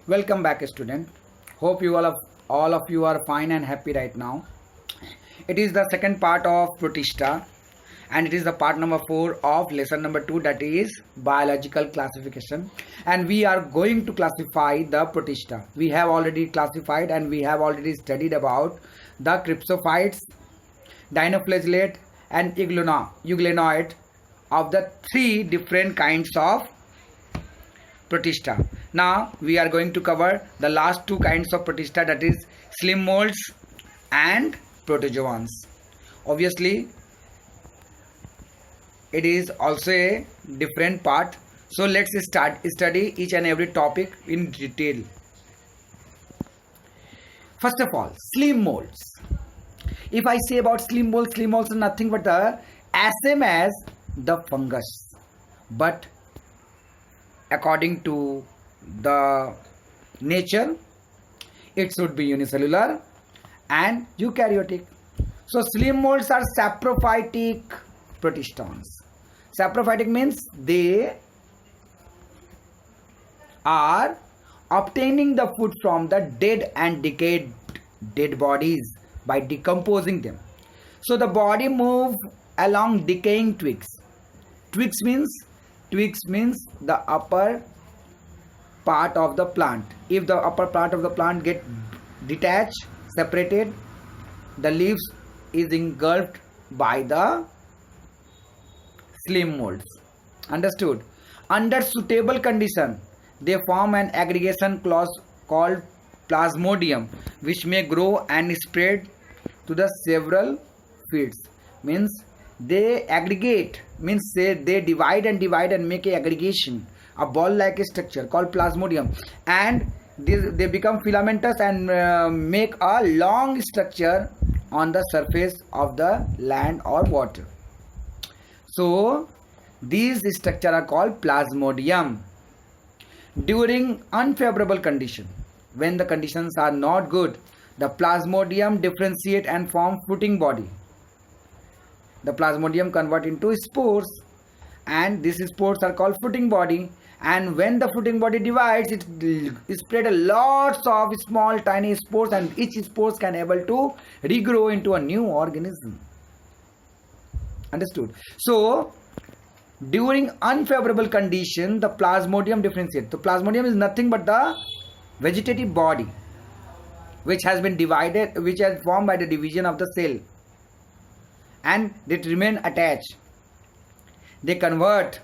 Welcome back, student. Hope all of you are fine and happy right now. It is the second part of Protista, and it is the part number 4 of lesson number 2, that is biological classification. And we are going to classify the Protista. We have already classified and we have already studied about the cryptophytes, dinoflagellate, and euglenoid of the 3 different kinds of Protista. Now we are going to cover the last 2 kinds of Protista, that is slim molds and protozoans. Obviously it is also a different part, so let's start study each and every topic in detail. First of all, slim molds. If I say about slim molds are nothing but the same as the fungus, but according to the nature it should be unicellular and eukaryotic. So slim molds are saprophytic protistans. Saprophytic means they are obtaining the food from the dead and decayed dead bodies by decomposing them. So the body move along decaying twigs. Twigs means the upper part of the plant. If the upper part of the plant get detached, separated, the leaves is engulfed by the slim molds. Understood? Under suitable condition, they form an aggregation clause called plasmodium, which may grow and spread to the several feet. Means they aggregate, means they divide and make a aggregation, a ball like a structure called plasmodium, and they become filamentous and make a long structure on the surface of the land or water. So these structures are called plasmodium. During unfavorable condition, when the conditions are not good, the plasmodium differentiate and form fruiting body. The plasmodium convert into spores, and these spores are called fruiting body. And when the fruiting body divides, it spread a lots of small tiny spores, and each spores can able to regrow into a new organism. Understood? So during unfavorable condition, the plasmodium differentiate. So plasmodium is nothing but the vegetative body which has been divided, which has formed by the division of the cell, and they remain attached. They convert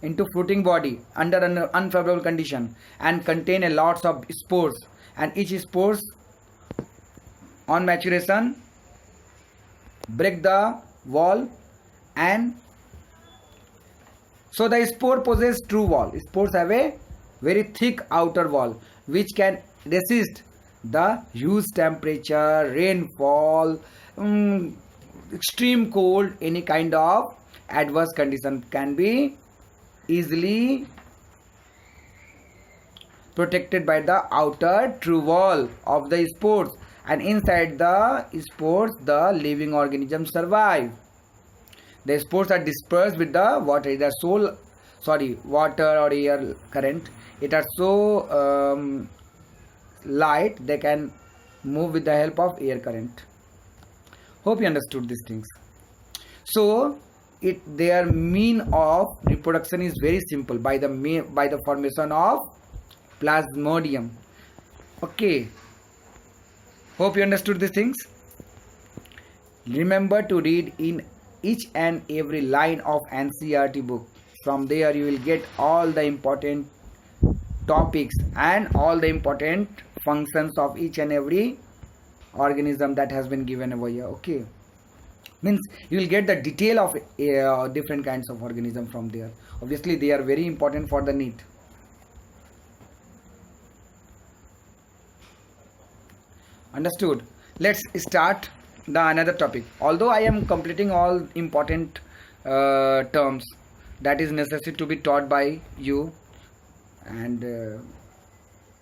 into fruiting body under an unfavorable condition and contain a lots of spores, and each spores on maturation break the wall, and so the spore possesses true wall. Spores have a very thick outer wall which can resist the huge temperature, rainfall, extreme cold. Any kind of adverse condition can be easily protected by the outer true wall of the spores, and inside the spores the living organisms survive. The spores are dispersed with the water, either water or air current. It are so light they can move with the help of air current. Hope you understood these things. So their mean of reproduction is very simple, by the formation of plasmodium. Okay, hope you understood these things. Remember to read in each and every line of NCERT book. From there you will get all the important topics and all the important functions of each and every organism that has been given over here. Okay, means you will get the detail of different kinds of organism from there. Obviously they are very important for the NEET. Understood? Let's start the another topic. Although I am completing all important terms that is necessary to be taught by you, and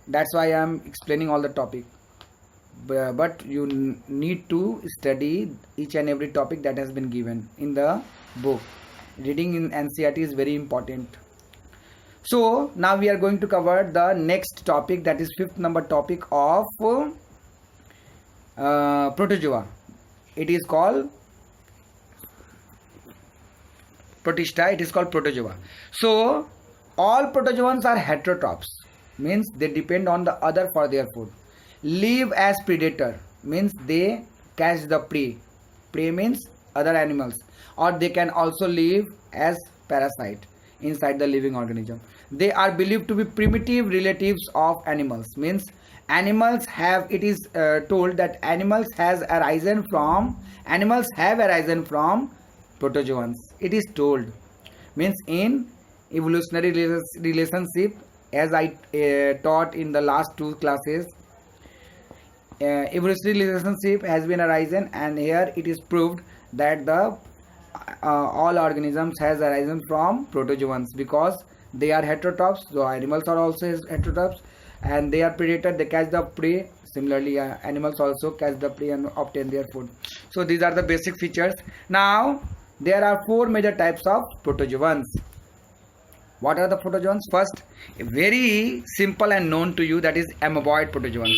that's why I am explaining all the topic, but you need to study each and every topic that has been given in the book. Reading in NCERT is very important. So now we are going to cover the next topic, that is fifth number topic of protozoa. It is called protista. It is called protozoa. So all protozoans are heterotrophs, means they depend on the other for their food. Live as predator, means they catch the prey. Prey means other animals, or they can also live as parasite inside the living organism. They are believed to be primitive relatives of animals, means animals have, it is told that animals have arisen from protozoans. It is told, means in evolutionary relationship, as I taught in the last two classes, evolutionary relationship has been arisen, and here it is proved that the all organisms has arisen from protozoans, because they are heterotrophs. So animals are also heterotrophs, and they are predator, they catch the prey. Similarly animals also catch the prey and obtain their food. So these are the basic features. Now there are four major types of protozoans. What are the protozoans? First, very simple and known to you, that is amoeboid protozoans,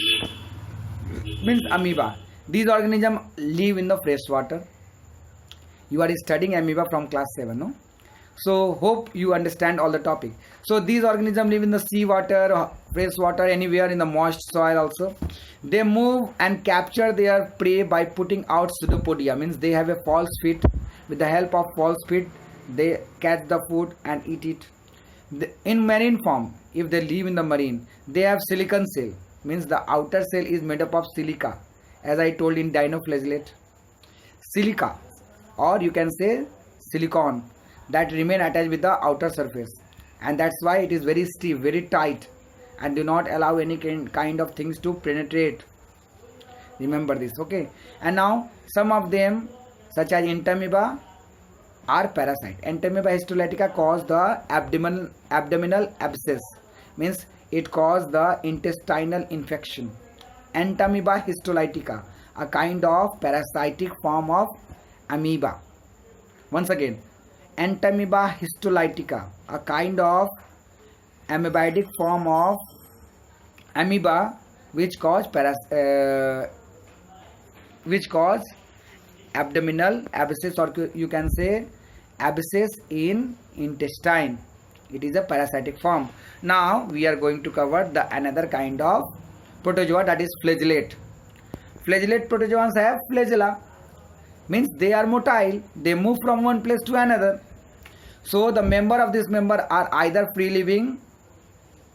means amoeba. These organisms live in the fresh water. You are studying amoeba from class 7, no? So hope you understand all the topic. So these organisms live in the sea water, fresh water, anywhere in the moist soil also. They move and capture their prey by putting out pseudopodia, means they have a false feet. With the help of false feet, they catch the food and eat it. In marine form, if they live in the marine, they have silicon shell, means the outer shell is made up of silica, as I told in dinoflagellate. Silica, or you can say silicon, that remain attached with the outer surface, and that's why it is very stiff, very tight, and do not allow any kind of things to penetrate. Remember this, okay? And now some of them, such as entamoeba, are parasite. Entamoeba histolytica cause the abdominal abscess, means it causes the intestinal infection. Entamoeba histolytica, a kind of parasitic form of amoeba. Once again, Entamoeba histolytica, a kind of amoebic form of amoeba which cause abdominal abscess, or you can say abscess in intestine. It is a parasitic form. Now we are going to cover the another kind of protozoa, that is flagellate. Flagellate protozoans have flagella, means they are motile, they move from one place to another. So the member of this member are either free living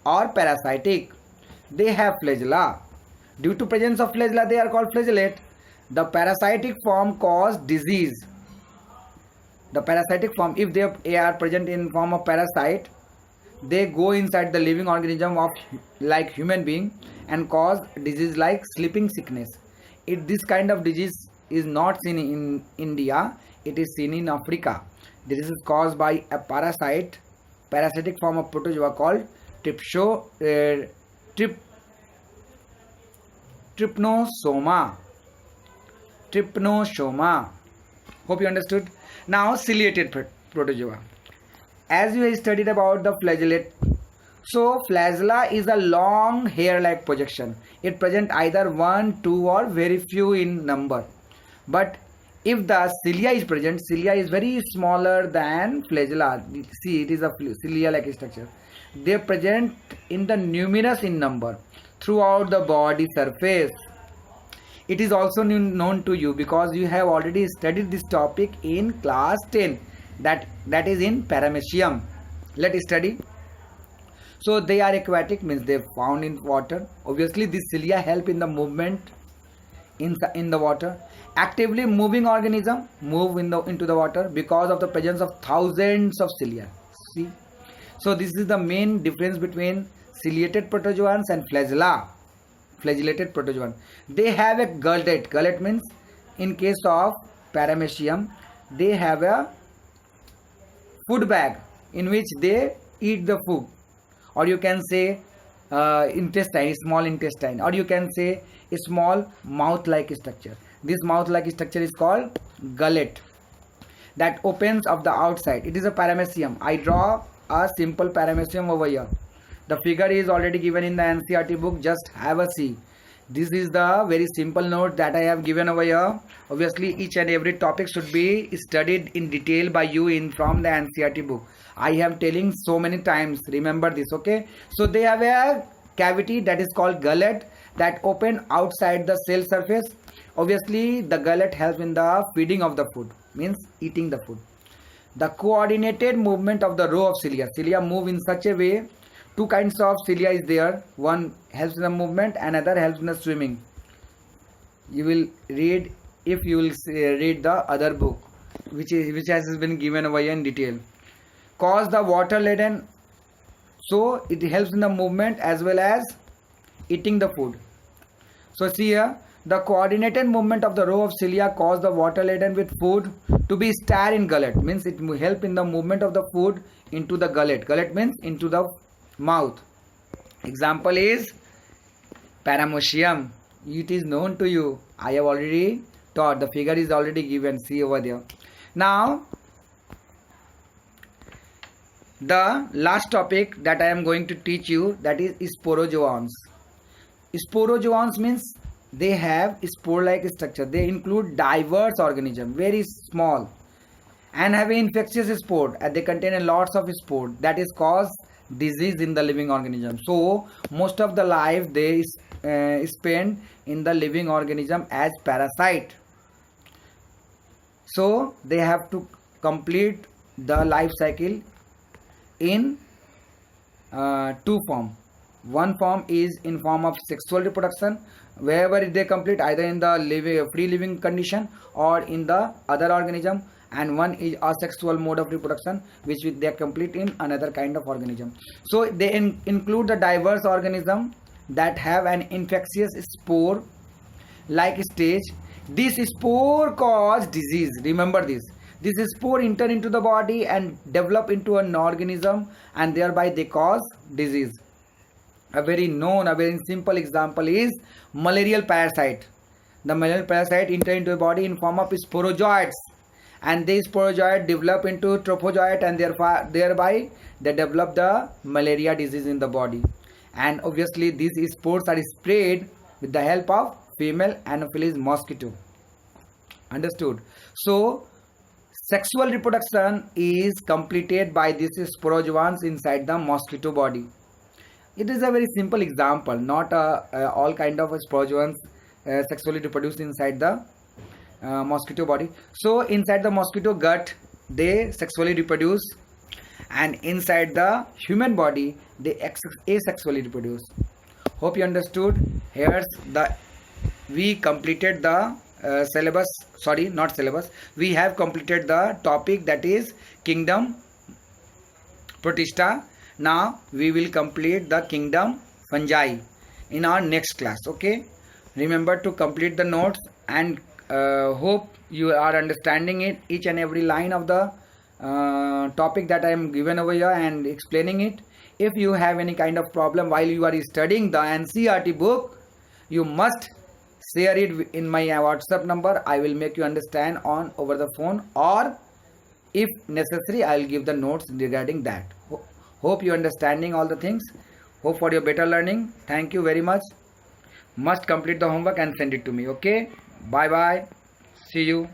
or parasitic. They have flagella. Due to presence of flagella, they are called flagellate. The parasitic form cause disease. The parasitic form, if they are present in form of parasite, they go inside the living organism of like human being and cause disease like sleeping sickness. This kind of disease is not seen in India, it is seen in Africa. This is caused by a parasitic form of protozoa called trypanosoma. Hope you understood. Now ciliated protozoa. As we studied about the flagellate, so flagella is a long hair-like projection. It presents either 1, 2 or very few in number. But if the cilia is present, cilia is very smaller than flagella. See, it is a cilia-like structure. They present in the numerous in number throughout the body surface. It is also known to you because you have already studied this topic in class 10. That is in paramecium. Let us study. So they are aquatic, means they are found in water. Obviously these cilia help in the movement in the water. Actively moving organism move into the water because of the presence of thousands of cilia. See, so this is the main difference between ciliated protozoans and flagellated protozoan. They have a gullet. Gullet means, in case of paramecium, they have a food bag in which they eat the food, or you can say intestine, small intestine, or you can say a small mouth-like structure. This mouth-like structure is called gullet that opens of the outside. It is a paramecium. I draw a simple paramecium over here. The figure is already given in the NCERT book. Just have a see. This is the very simple note that I have given over here. Obviously, each and every topic should be studied in detail by you from the NCERT book. I am telling so many times. Remember this, okay? So they have a cavity that is called gullet that open outside the cell surface. Obviously, the gullet helps in the feeding of the food, means eating the food. The coordinated movement of the row of cilia. Cilia move in such a way. Two kinds of cilia is there. One helps in the movement, another helps in the swimming. You will read if you will read the other book, which has been given over here in detail. Cause the water laden, so it helps in the movement as well as eating the food. So see here, the coordinated movement of the row of cilia cause the water laden with food to be stirred in gullet. Means it will help in the movement of the food into the gullet. Gullet means into the mouth. Example is paramecium. It is known to you. I have already taught. The figure is already given. See over there. Now, the last topic that I am going to teach you, that is sporozoans. Sporozoans means they have spore-like structure. They include diverse organisms, very small, and have an infectious spore. They contain a lots of spore that is cause disease in the living organism. So most of the life they spend in the living organism as parasite. So they have to complete the life cycle in two forms. One form is in form of sexual reproduction, wherever they complete either in the free living condition or in the other organism, and one is asexual mode of reproduction, which they complete in another kind of organism. So they include the diverse organism that have an infectious spore like stage. This spore cause disease. Remember this. This spore enter into the body and develop into an organism, and thereby they cause disease. A very simple example is malarial parasite. The malarial parasite enter into the body in form of sporozoids, and these sporozoids develop into trophozoite, and thereby they develop the malaria disease in the body. And obviously these spores are sprayed with the help of female Anopheles mosquito. Understood? So sexual reproduction is completed by these sporozoans inside the mosquito body. It is a very simple example, not all kind of sporozoans sexually reproduce inside the mosquito body. So inside the mosquito gut they sexually reproduce, and inside the human body they asexually reproduce. Hope you understood. Here's we completed the we have completed the topic, that is kingdom Protista. Now we will complete the kingdom fungi in our next class. Okay, remember to complete the notes, and hope you are understanding it, each and every line of the topic that I am given over here and explaining it. If you have any kind of problem while you are studying the NCERT book, you must share it in my WhatsApp number. I will make you understand over the phone, or if necessary I will give the notes regarding that. Hope you are understanding all the things. Hope for your better learning. Thank you very much. Must complete the homework and send it to me. Okay, bye bye, see you.